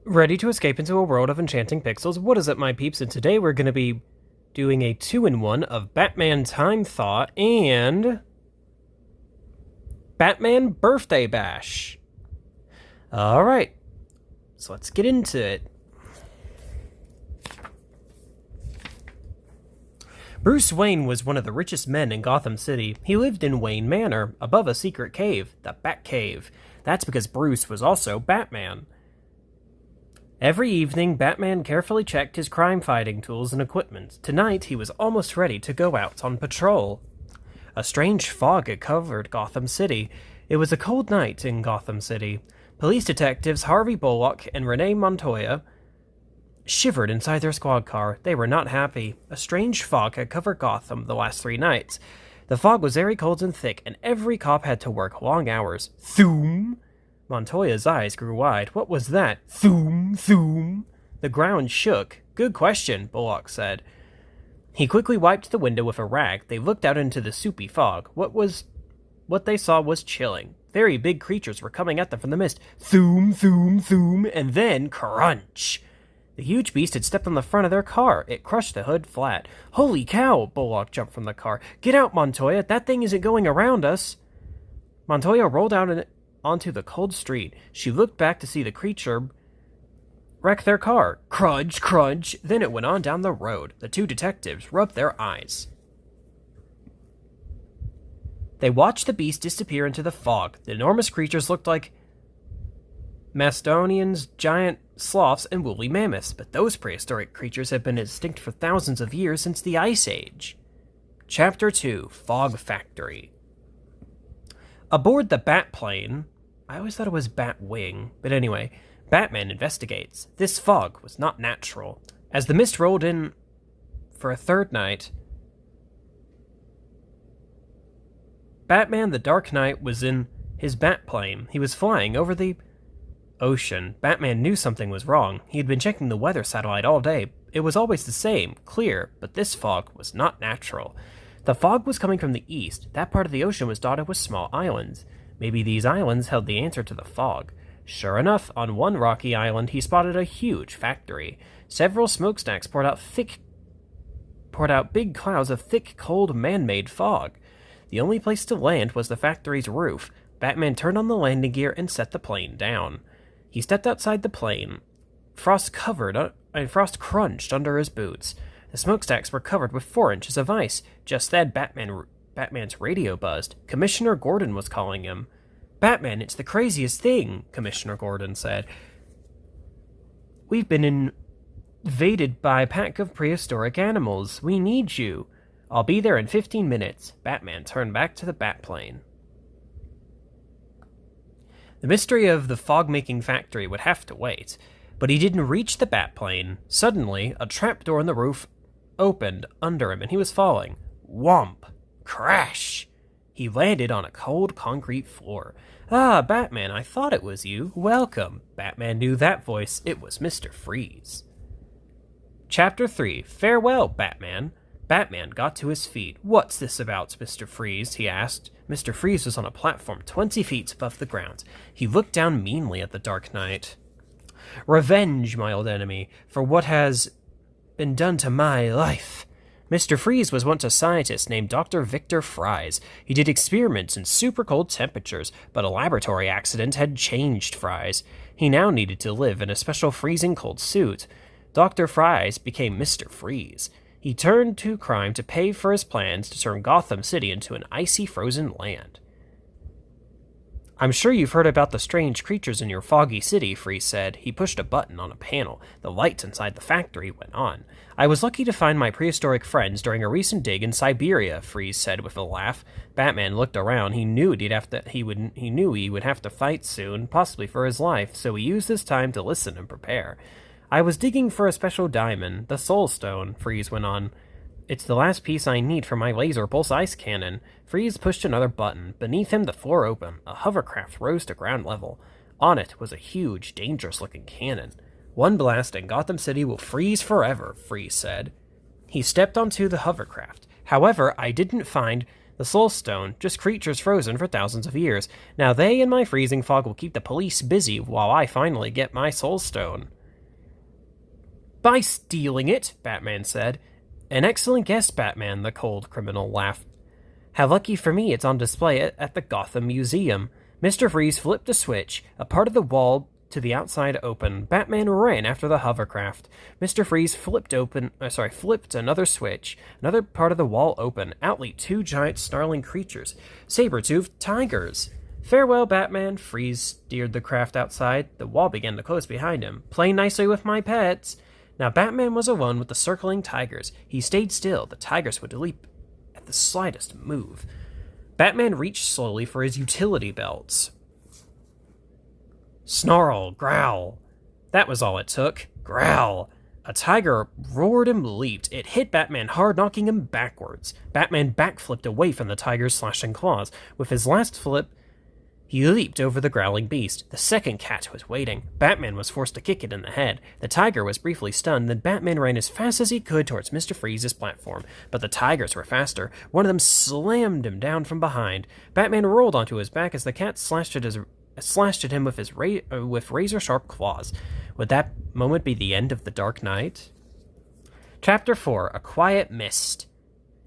Ready to escape into a world of enchanting pixels? What is up, my peeps? And today we're going to be doing a 2-in-1 of Batman Time Thaw and Batman Birthday Bash. Alright, so let's get into it. Bruce Wayne was one of the richest men in Gotham City. He lived in Wayne Manor, above a secret cave, the Batcave. That's because Bruce was also Batman. Every evening, Batman carefully checked his crime-fighting tools and equipment. Tonight, he was almost ready to go out on patrol. A strange fog had covered Gotham City. It was a cold night in Gotham City. Police detectives Harvey Bullock and Renee Montoya shivered inside their squad car. They were not happy. A strange fog had covered Gotham the last 3 nights. The fog was very cold and thick, and every cop had to work long hours. Thoom! Montoya's eyes grew wide. What was that? Thoom, thoom. The ground shook. Good question, Bullock said. He quickly wiped the window with a rag. They looked out into the soupy fog. What they saw was chilling. Very big creatures were coming at them from the mist. Thoom, thoom, thoom, and then crunch. The huge beast had stepped on the front of their car. It crushed the hood flat. Holy cow! Bullock jumped from the car. Get out, Montoya! That thing isn't going around us! Montoya rolled out onto the cold street. She looked back to see the creature wreck their car. Crunch, crunch. Then it went on down the road. The 2 detectives rubbed their eyes. They watched the beast disappear into the fog. The enormous creatures looked like mastodons, giant sloths, and woolly mammoths, but those prehistoric creatures had been extinct for thousands of years since the Ice Age. Chapter 2, Fog Factory. Aboard the Batplane, I always thought it was Batwing, but anyway, Batman investigates. This fog was not natural. As the mist rolled in for a 3rd night, Batman the Dark Knight was in his Batplane. He was flying over the ocean. Batman knew something was wrong. He had been checking the weather satellite all day. It was always the same, clear, but this fog was not natural. The fog was coming from the east. That part of the ocean was dotted with small islands. Maybe these islands held the answer to the fog. Sure enough, on one rocky island he spotted a huge factory. Several smokestacks poured out big clouds of thick, cold, man-made fog. The only place to land was the factory's roof. Batman turned on the landing gear and set the plane down. He stepped outside the plane. Frost crunched under his boots. The smokestacks were covered with 4 inches of ice. Just then, Batman's radio buzzed. Commissioner Gordon was calling him. Batman, it's the craziest thing, Commissioner Gordon said. We've been invaded by a pack of prehistoric animals. We need you. I'll be there in 15 minutes. Batman turned back to the Batplane. The mystery of the fog-making factory would have to wait, but he didn't reach the Batplane. Suddenly, a trapdoor in the roof opened under him, and he was falling. Whomp! Crash! He landed on a cold concrete floor. Ah, Batman, I thought it was you. Welcome. Batman knew that voice. It was Mr. Freeze. Chapter 3, Farewell, Batman. Batman got to his feet. What's this about, Mr. Freeze? He asked. Mr. Freeze was on a platform 20 feet above the ground. He looked down meanly at the Dark Knight. Revenge, my old enemy, for what has been done to my life. Mr. Freeze was once a scientist named Dr. Victor Fries. He did experiments in super cold temperatures, but a laboratory accident had changed Fries. He now needed to live in a special freezing cold suit. Dr. Fries became Mr. Freeze. He turned to crime to pay for his plans to turn Gotham City into an icy, frozen land. I'm sure you've heard about the strange creatures in your foggy city, Freeze said. He pushed a button on a panel. The lights inside the factory went on. I was lucky to find my prehistoric friends during a recent dig in Siberia, Freeze said with a laugh. Batman looked around. He knew he would have to fight soon, possibly for his life, so he used this time to listen and prepare. I was digging for a special diamond, the Soul Stone, Freeze went on. It's the last piece I need for my laser pulse ice cannon. Freeze pushed another button. Beneath him, the floor opened. A hovercraft rose to ground level. On it was a huge, dangerous-looking cannon. One blast and Gotham City will freeze forever, Freeze said. He stepped onto the hovercraft. However, I didn't find the Soul Stone, just creatures frozen for thousands of years. Now they and my freezing fog will keep the police busy while I finally get my Soul Stone. By stealing it, Batman said. An excellent guess, Batman, the cold criminal laughed. How lucky for me it's on display at the Gotham Museum. Mr. Freeze flipped a switch, a part of the wall to the outside opened. Batman ran after the hovercraft. Mr. Freeze flipped another switch. Another part of the wall opened. Out leaped two giant snarling creatures, saber-toothed tigers. Farewell, Batman. Freeze steered the craft outside. The wall began to close behind him. Play nicely with my pets. Now Batman was alone with the circling tigers. He stayed still. The tigers would leap at the slightest move. Batman reached slowly for his utility belts. Snarl, growl. That was all it took. Growl. A tiger roared and leaped. It hit Batman hard, knocking him backwards. Batman backflipped away from the tiger's slashing claws. With his last flip, he leaped over the growling beast. The second cat was waiting. Batman was forced to kick it in the head. The tiger was briefly stunned, then Batman ran as fast as he could towards Mr. Freeze's platform. But the tigers were faster. One of them slammed him down from behind. Batman rolled onto his back as the cat slashed at him with razor-sharp claws. Would that moment be the end of the Dark Knight? Chapter 4, A Quiet Mist.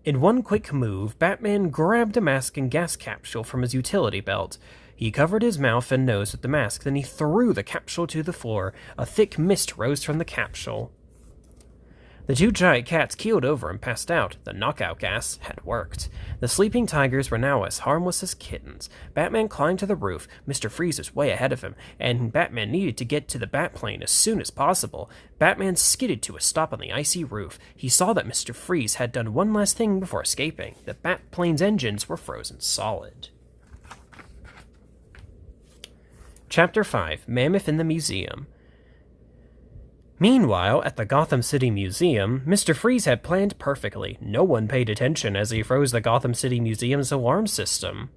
In one quick move, Batman grabbed a mask and gas capsule from his utility belt. He covered his mouth and nose with the mask, then he threw the capsule to the floor. A thick mist rose from the capsule. The two giant cats keeled over and passed out. The knockout gas had worked. The sleeping tigers were now as harmless as kittens. Batman climbed to the roof. Mr. Freeze was way ahead of him, and Batman needed to get to the Batplane as soon as possible. Batman skidded to a stop on the icy roof. He saw that Mr. Freeze had done one last thing before escaping. The Batplane's engines were frozen solid. Chapter 5, Mammoth in the Museum. Meanwhile, at the Gotham City Museum, Mr. Freeze had planned perfectly. No one paid attention as he froze the Gotham City Museum's alarm system.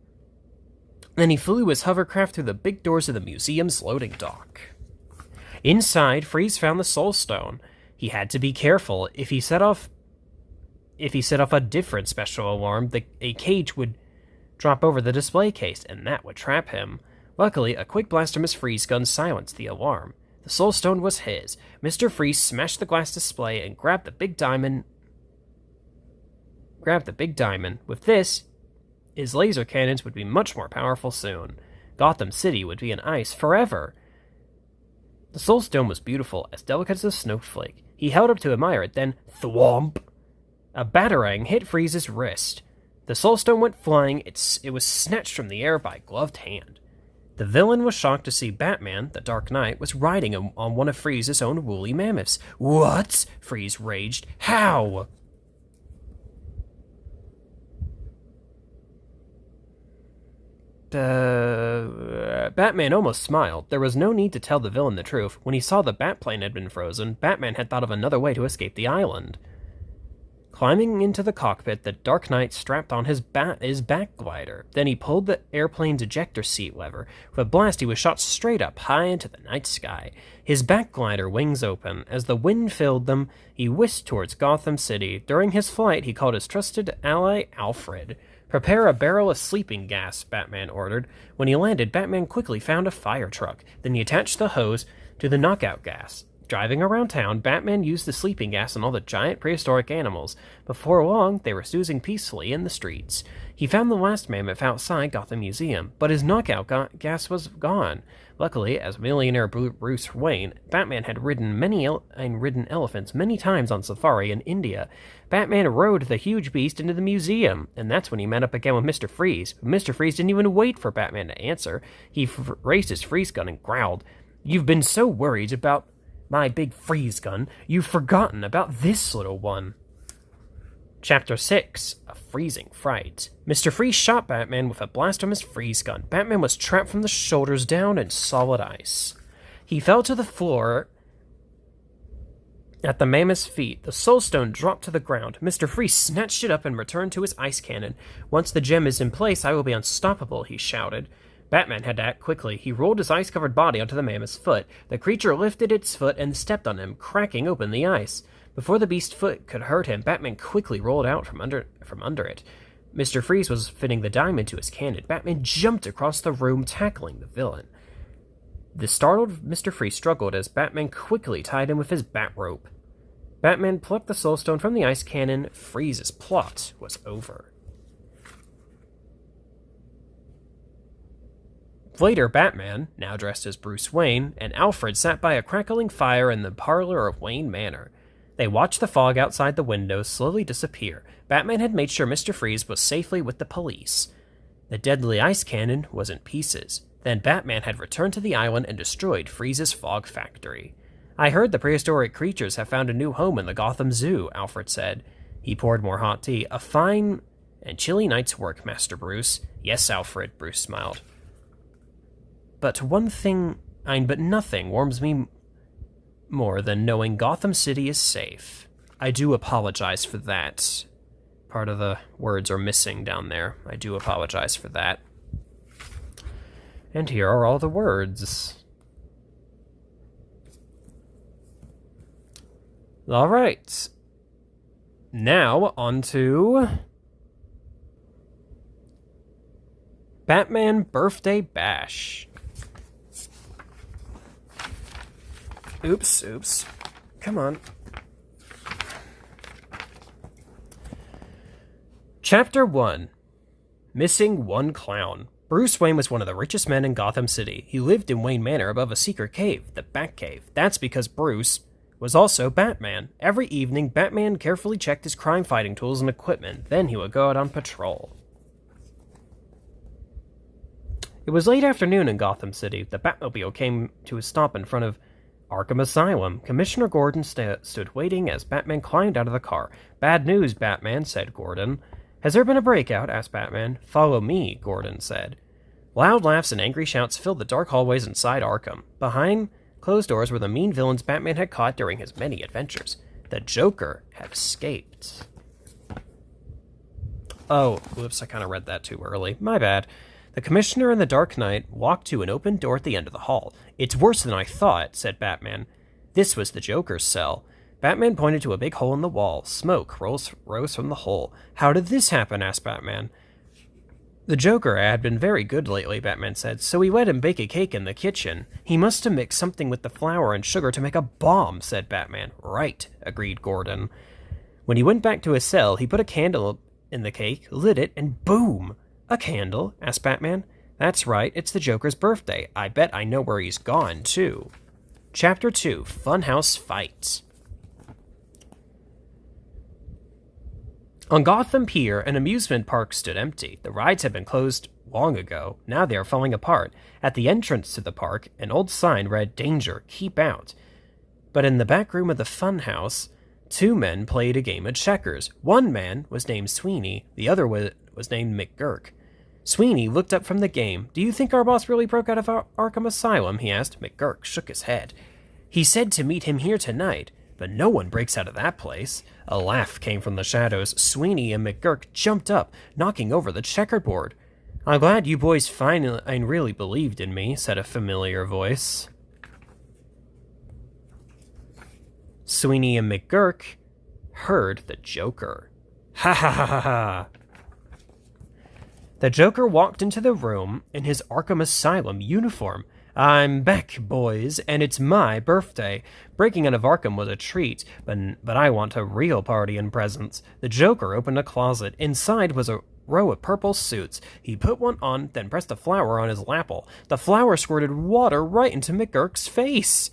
Then he flew his hovercraft through the big doors of the museum's loading dock. Inside, Freeze found the Soul Stone. He had to be careful. If he set off a different special alarm, a cage would drop over the display case, and that would trap him. Luckily, a quick blast from his freeze gun silenced the alarm. The Soul Stone was his. Mr. Freeze smashed the glass display and grabbed the big diamond. With this, his laser cannons would be much more powerful soon. Gotham City would be in ice forever. The Soul Stone was beautiful, as delicate as a snowflake. He held up to admire it, then thwomp! A batarang hit Freeze's wrist. The Soul Stone went flying. It was snatched from the air by a gloved hand. The villain was shocked to see Batman, the Dark Knight, was riding on one of Freeze's own woolly mammoths. What? Freeze raged. How? Batman almost smiled. There was no need to tell the villain the truth. When he saw the Batplane had been frozen, Batman had thought of another way to escape the island. Climbing into the cockpit, the Dark Knight strapped on his back glider. Then he pulled the airplane's ejector seat lever. With a blast, he was shot straight up, high into the night sky. His back glider wings open. As the wind filled them, he whisked towards Gotham City. During his flight, he called his trusted ally, Alfred. Prepare a barrel of sleeping gas, Batman ordered. When he landed, Batman quickly found a fire truck. Then he attached the hose to the knockout gas. Driving around town, Batman used the sleeping gas on all the giant prehistoric animals. Before long, they were snoozing peacefully in the streets. He found the last mammoth outside Gotham Museum, but his knockout gas was gone. Luckily, as millionaire Bruce Wayne, Batman had ridden elephants many times on safari in India. Batman rode the huge beast into the museum, and that's when he met up again with Mr. Freeze. Mr. Freeze didn't even wait for Batman to answer. He raised his freeze gun and growled, "You've been so worried about my big freeze gun, you've forgotten about this little one." Chapter 6, A Freezing Fright. Mr. Freeze shot Batman with a blast from his freeze gun. Batman was trapped from the shoulders down in solid ice. He fell to the floor at the mammoth's feet. The Soul Stone dropped to the ground. Mr. Freeze snatched it up and returned to his ice cannon. "Once the gem is in place, I will be unstoppable," he shouted. Batman had to act quickly. He rolled his ice-covered body onto the mammoth's foot. The creature lifted its foot and stepped on him, cracking open the ice. Before the beast's foot could hurt him, Batman quickly rolled out from under it. Mr. Freeze was fitting the diamond to his cannon. Batman jumped across the room, tackling the villain. The startled Mr. Freeze struggled as Batman quickly tied him with his bat rope. Batman plucked the Soul Stone from the ice cannon. Freeze's plot was over. Later, Batman, now dressed as Bruce Wayne, and Alfred sat by a crackling fire in the parlor of Wayne Manor. They watched the fog outside the windows slowly disappear. Batman had made sure Mr. Freeze was safely with the police. The deadly ice cannon was in pieces. Then Batman had returned to the island and destroyed Freeze's fog factory. I heard the prehistoric creatures have found a new home in the Gotham Zoo, Alfred said. He poured more hot tea. A fine and chilly night's work, Master Bruce. Yes, Alfred, Bruce smiled. But nothing warms me more than knowing Gotham City is safe. I do apologize for that. Part of the words are missing down there. I do apologize for that. And here are all the words. All right. Now, on to Batman Birthday Bash. Oops. Come on. Chapter 1. Missing one clown. Bruce Wayne was one of the richest men in Gotham City. He lived in Wayne Manor above a secret cave, the Batcave. That's because Bruce was also Batman. Every evening, Batman carefully checked his crime-fighting tools and equipment. Then he would go out on patrol. It was late afternoon in Gotham City. The Batmobile came to a stop in front of Arkham Asylum. Commissioner Gordon stood waiting as Batman climbed out of the car. Bad news, Batman, said Gordon. Has there been a breakout? Asked Batman. Follow me, Gordon said. Loud laughs and angry shouts filled the dark hallways inside Arkham. Behind closed doors were the mean villains Batman had caught during his many adventures. The Joker had escaped. Oh, whoops, I kind of read that too early. My bad. The Commissioner and the Dark Knight walked to an open door at the end of the hall. It's worse than I thought, said Batman. This was the Joker's cell. Batman pointed to a big hole in the wall. Smoke rose from the hole. How did this happen? Asked Batman. The Joker had been very good lately, Batman said, so he let him bake a cake in the kitchen. He must have mixed something with the flour and sugar to make a bomb, said Batman. Right, agreed Gordon. When he went back to his cell, he put a candle in the cake, lit it, and boom! A candle? Asked Batman. That's right, it's the Joker's birthday. I bet I know where he's gone, too. Chapter 2, Funhouse Fight. On Gotham Pier, an amusement park stood empty. The rides had been closed long ago. Now they are falling apart. At the entrance to the park, an old sign read, Danger, keep out. But in the back room of the funhouse, two men played a game of checkers. One man was named Sweeney, the other was named McGurk. Sweeney looked up from the game. Do you think our boss really broke out of Arkham Asylum? He asked. McGurk shook his head. He said to meet him here tonight, but no one breaks out of that place. A laugh came from the shadows. Sweeney and McGurk jumped up, knocking over the checkerboard. I'm glad you boys finally and really believed in me, said a familiar voice. Sweeney and McGurk heard the Joker. Ha ha ha ha ha! The Joker walked into the room in his Arkham Asylum uniform. I'm back, boys, and it's my birthday. Breaking out of Arkham was a treat, but I want a real party and presents. The Joker opened a closet. Inside was a row of purple suits. He put one on, then pressed a flower on his lapel. The flower squirted water right into McGurk's face.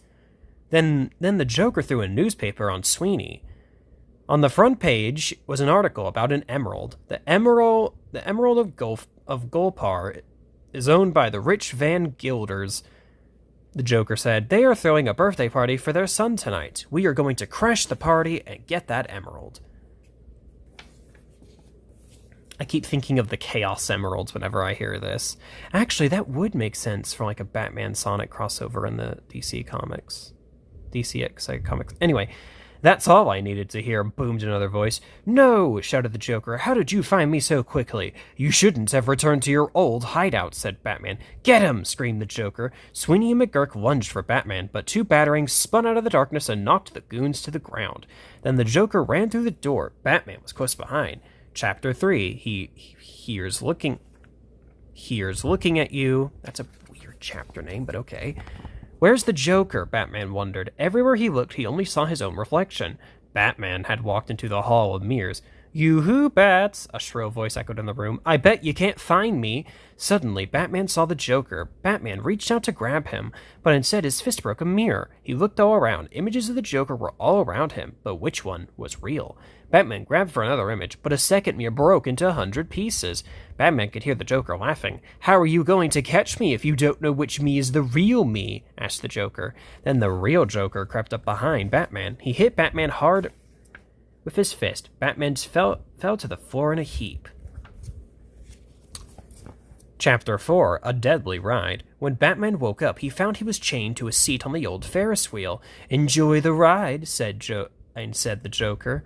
Then the Joker threw a newspaper on Sweeney. On the front page was an article about an emerald. The emerald of Golpar is owned by the rich Van Gilders. The Joker said, they are throwing a birthday party for their son tonight. We are going to crash the party and get that emerald. I keep thinking of the Chaos Emeralds whenever I hear this. Actually, that would make sense for like a Batman Sonic crossover in the DC comics. DCX comics. Anyway, that's all I needed to hear, boomed another voice. No, shouted the Joker. How did you find me so quickly? You shouldn't have returned to your old hideout, said Batman. Get him, screamed the Joker. Sweeney and McGurk lunged for Batman, but two batarangs spun out of the darkness and knocked the goons to the ground. Then the Joker ran through the door. Batman was close behind. Chapter 3. Here's looking at you. That's a weird chapter name, but okay. Where's the Joker? Batman wondered. Everywhere he looked, he only saw his own reflection. Batman had walked into the Hall of Mirrors. "Yoo-hoo, Bats!" a shrill voice echoed in the room. "I bet you can't find me!" Suddenly, Batman saw the Joker. Batman reached out to grab him, but instead his fist broke a mirror. He looked all around. Images of the Joker were all around him, but which one was real? Batman grabbed for another image, but a second mirror broke into 100 pieces. Batman could hear the Joker laughing. "How are you going to catch me if you don't know which me is the real me?" asked the Joker. Then the real Joker crept up behind Batman. He hit Batman hard with his fist. Batman fell to the floor in a heap. Chapter 4, A Deadly Ride. When Batman woke up, he found he was chained to a seat on the old Ferris wheel. "Enjoy the ride," said the Joker.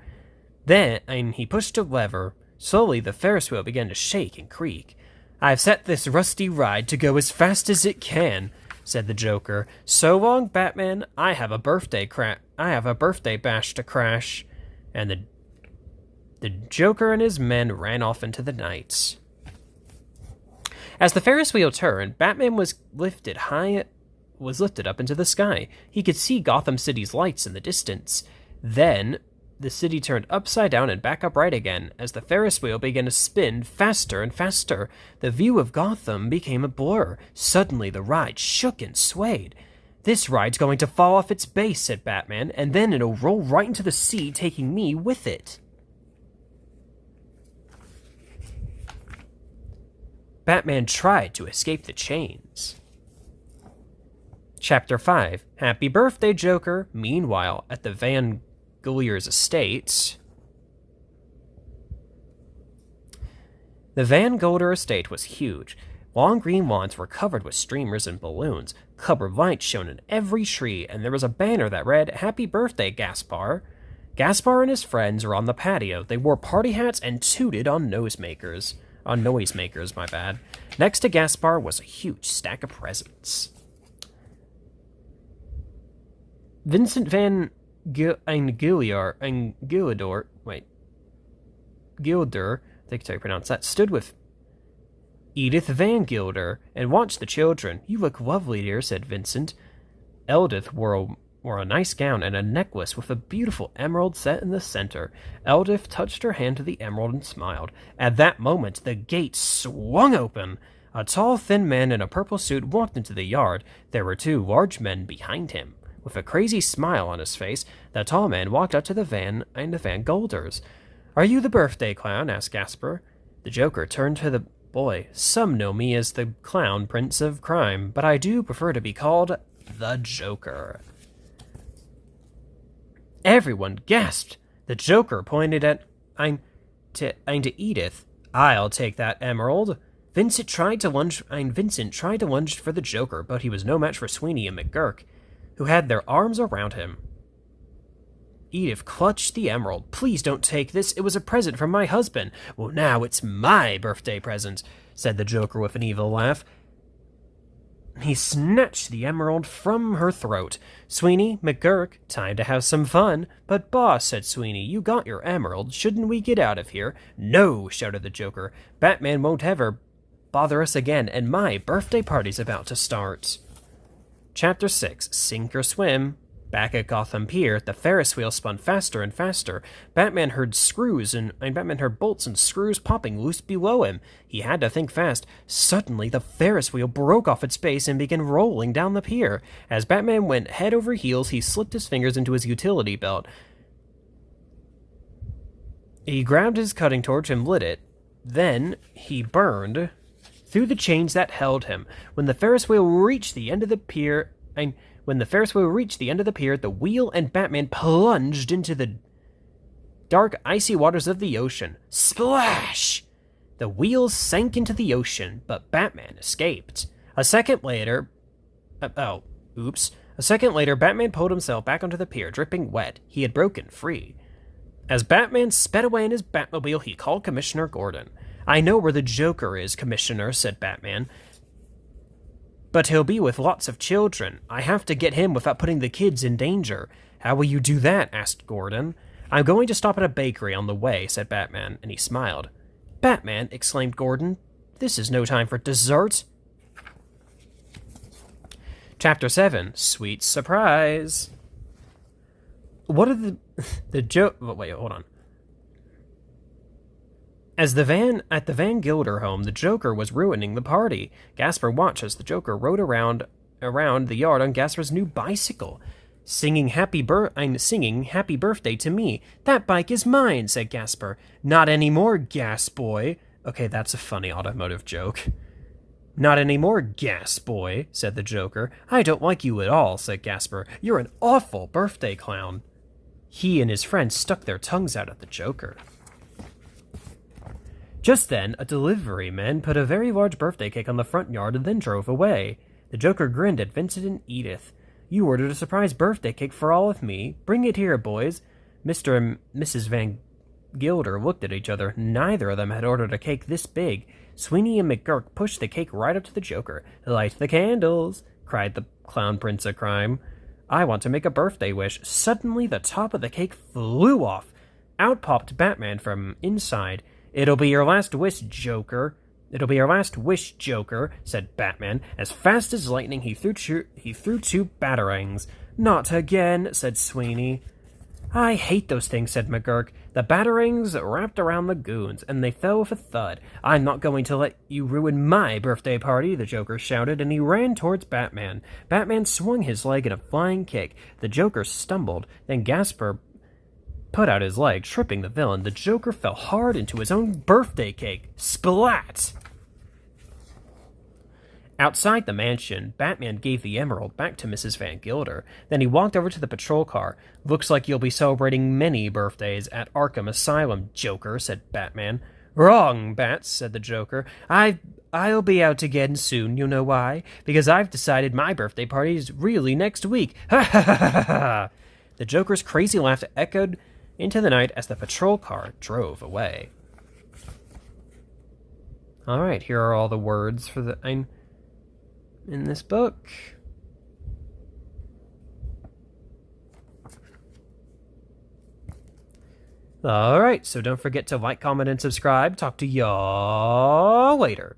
Then he pushed a lever. Slowly, the Ferris wheel began to shake and creak. "I've set this rusty ride to go as fast as it can," said the Joker. "So long, Batman. I have a birthday bash to crash." And the Joker and his men ran off into the night. As the Ferris wheel turned, Batman was lifted up into the sky. He could see Gotham City's lights in the distance. Then the city turned upside down and back upright again. As the Ferris wheel began to spin faster and faster, the view of Gotham became a blur. Suddenly, the ride shook and swayed. "This ride's going to fall off its base," said Batman, "and then it'll roll right into the sea, taking me with it." Batman tried to escape the chains. Chapter 5, Happy Birthday, Joker. Meanwhile, at the Van Gogler's estate. The Van Gogler estate was huge. Long green lawns were covered with streamers and balloons. Colored lights shone in every tree, and there was a banner that read, "Happy Birthday, Gaspar." Gaspar and his friends were on the patio. They wore party hats and tooted on noisemakers. Next to Gaspar was a huge stack of presents. Vincent Van Gilder, I think that's how you pronounce that, stood with Edith Van Gilder and watched the children. "You look lovely, dear," said Vincent. Edith wore a nice gown and a necklace with a beautiful emerald set in the center. Edith touched her hand to the emerald and smiled. At that moment, the gate swung open. A tall, thin man in a purple suit walked into the yard. There were two large men behind him. With a crazy smile on his face, the tall man walked up to the Van Golders. "Are you the birthday clown?" asked Gaspar. The Joker turned to the boy. "Some know me as the Clown Prince of Crime, but I do prefer to be called the Joker." Everyone gasped. The Joker pointed at Edith. "I'll take that emerald." Vincent tried to lunge for the Joker, but he was no match for Sweeney and McGurk, who had their arms around him. Edith clutched the emerald. "Please don't take this. It was a present from my husband." "Well, now it's my birthday present," said the Joker with an evil laugh. He snatched the emerald from her throat. "Sweeney, McGurk, time to have some fun." "But boss," said Sweeney, "you got your emerald. Shouldn't we get out of here?" "No," shouted the Joker. "Batman won't ever bother us again, and my birthday party's about to start." Chapter 6, Sink or Swim. Back at Gotham Pier, the Ferris wheel spun faster and faster. Batman heard bolts and screws popping loose below him. He had to think fast. Suddenly, the Ferris wheel broke off its base and began rolling down the pier. As Batman went head over heels, he slipped his fingers into his utility belt. He grabbed his cutting torch and lit it. Then he burned through the chains that held him. When the Ferris wheel reached the end of the pier, the wheel and Batman plunged into the dark, icy waters of the ocean. Splash! The wheels sank into the ocean, but Batman escaped. A second later, Batman pulled himself back onto the pier, dripping wet. He had broken free. As Batman sped away in his Batmobile, he called Commissioner Gordon. "I know where the Joker is, Commissioner," said Batman. "But he'll be with lots of children. I have to get him without putting the kids in danger." "How will you do that?" asked Gordon. "I'm going to stop at a bakery on the way," said Batman, and he smiled. "Batman," exclaimed Gordon, "this is no time for dessert." Chapter 7, Sweet Surprise. What are the joke? Wait, hold on. As at the Van Gilder home, the Joker was ruining the party. Gasper watched as the Joker rode around the yard on Gasper's new bicycle, I'm singing happy birthday to me. That bike is mine, said Gasper. Not anymore, Gas Boy. Okay, that's a funny automotive joke. Not anymore, Gas Boy, said the Joker. I don't like you at all, said Gasper. You're an awful birthday clown. He and his friends stuck their tongues out at the Joker. Just then, a delivery man put a very large birthday cake on the front yard and then drove away. The Joker grinned at Vincent and Edith. You ordered a surprise birthday cake for all of me. Bring it here, boys. Mr. and Mrs. Van Gilder looked at each other. Neither of them had ordered a cake this big. Sweeney and McGurk pushed the cake right up to the Joker. Light the candles, cried the clown prince of crime. I want to make a birthday wish. Suddenly, the top of the cake flew off. Out popped Batman from inside. It'll be your last wish, Joker. It'll be your last wish, Joker, said Batman. As fast as lightning, he threw two batarangs. Not again, said Sweeney. I hate those things, said McGurk. The batarangs wrapped around the goons, and they fell with a thud. I'm not going to let you ruin my birthday party, the Joker shouted, and he ran towards Batman. Batman swung his leg in a flying kick. The Joker stumbled. Then Gasper put out his leg, tripping the villain. The Joker fell hard into his own birthday cake. Splat! Outside the mansion, Batman gave the emerald back to Mrs. Van Gilder. Then he walked over to the patrol car. Looks like you'll be celebrating many birthdays at Arkham Asylum, Joker, said Batman. Wrong, Bats, said the Joker. I'll be out again soon, you know why? Because I've decided my birthday party is really next week. Ha ha ha ha ha! The Joker's crazy laugh echoed into the night as the patrol car drove away. Alright, here are all the words for the in this book. Alright, so don't forget to like, comment, and subscribe. Talk to y'all later.